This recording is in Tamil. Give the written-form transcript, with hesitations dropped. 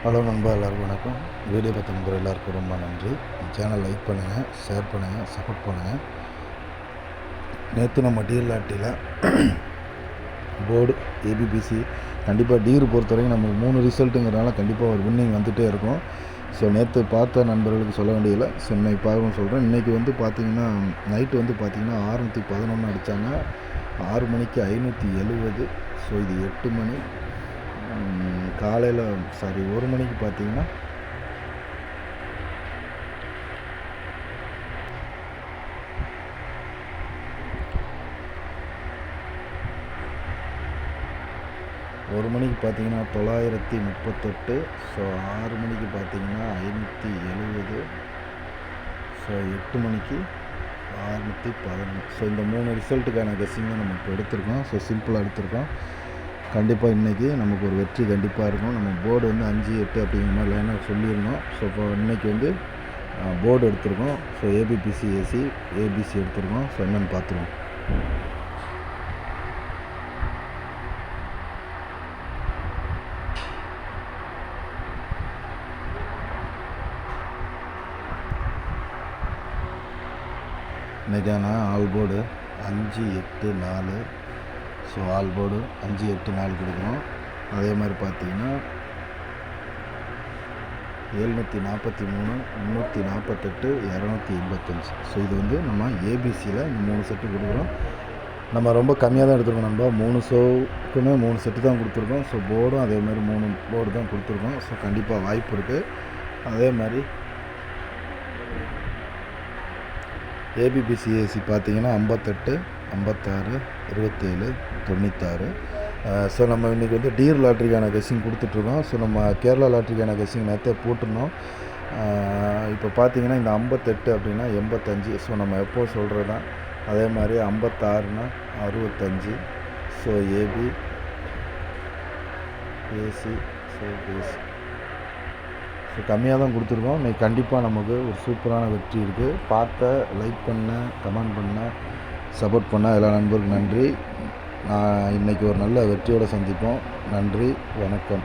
ஹலோ நண்பா, எல்லாருக்கும் வணக்கம். வீடியோ பார்த்த நண்பர் எல்லாருக்கும் ரொம்ப நன்றி. சேனல் லைக் பண்ணுங்கள், ஷேர் பண்ணுங்கள், சப்போர்ட் பண்ணுங்கள். நேற்று நம்ம டிஎல் ஆர்டியில் போர்டு ஏபிபிசி கண்டிப்பாக டீர் பொறுத்தவரைக்கும் நம்ம 3 ரிசல்ட்டுங்கிறனால கண்டிப்பாக ஒரு வின்னிங் வந்துகிட்டே இருக்கும். ஸோ நேற்று பார்த்த நண்பர்களுக்கு சொல்ல வேண்டியதில்லை. ஸோ இன்னைக்கு பார்க்கணும்னு சொல்கிறேன். இன்றைக்கி வந்து பார்த்திங்கன்னா நைட்டு வந்து பார்த்திங்கன்னா 611 அடித்தாங்க. 6 மணிக்கு 570. ஸோ இது 8 மணி. காலையில் 1 மணிக்கு பார்த்தீங்கன்னா ஒரு மணிக்கு பார்த்தீங்கன்னா 938. ஸோ 6 மணிக்கு பார்த்தீங்கன்னா 570. ஸோ 8 மணிக்கு 611. ஸோ இந்த 3 ரிசல்ட்டுக்கான கெஸ்ஸிங் தான் நம்ம இப்போ எடுத்திருக்கோம். ஸோ சிம்பிளாக எடுத்திருக்கோம். கண்டிப்பாக இன்றைக்கி நமக்கு ஒரு வெற்றி கண்டிப்பாக இருக்கும். நம்ம போர்டு வந்து 5, 8 அப்படிங்கிற மாதிரி லைனாக சொல்லியிருந்தோம். ஸோ இப்போ இன்றைக்கி வந்து போர்டு எடுத்திருக்கோம். ஸோ ஏபிபிசி ஏசி ஏபிசி எடுத்திருக்கோம். ஸோ என்னென்னு பார்த்துருவோம். இன்றைக்கான all board 5, 8, 4. So all board 5, 8, 4 கொடுக்குறோம். அதே மாதிரி பார்த்தீங்கன்னா 743, 348, 285. ஸோ இது வந்து நம்ம ஏபிசியில் இந்த 3 செட்டு கொடுக்குறோம். நம்ம ரொம்ப கம்மியாக தான் எடுத்துருக்கோம் நண்பா. 3 ஷோவுக்குமே 3 செட்டு தான் கொடுத்துருக்கோம். ஸோ போர்டும் அதே மாதிரி 3 போர்டு தான் கொடுத்துருக்கோம். ஸோ கண்டிப்பாக வாய்ப்பு இருக்குது. அதே மாதிரி ஏபிபிசிஏசி பார்த்தீங்கன்னா 58, 56, 27, 96. ஸோ நம்ம இன்றைக்கி வந்து டீர் லாட்ரிக்கான கெஸ்ஸிங் கொடுத்துட்ருக்கோம். ஸோ நம்ம கேரளா லாட்ரிக்கான கெஸ்ஸிங் நேற்றே போட்டிருந்தோம். இப்போ பார்த்தீங்கன்னா இந்த 58 அப்படின்னா 85. ஸோ நம்ம எப்போ சொல்கிறது தான். அதே மாதிரி 56னா 65. So AB AC so AC so கம்மியாக தான் கொடுத்துருக்கோம். இன்றைக்கி கண்டிப்பாக நமக்கு ஒரு சூப்பரான வெற்றி இருக்குது. பார்த்த லைக் பண்ண, கமெண்ட் பண்ண, சப்போர்ட் பண்ண எல்லா நண்பருக்கும் நன்றி. நான் இன்றைக்கி ஒரு நல்ல வெற்றியோடு சந்திப்போம். நன்றி, வணக்கம்.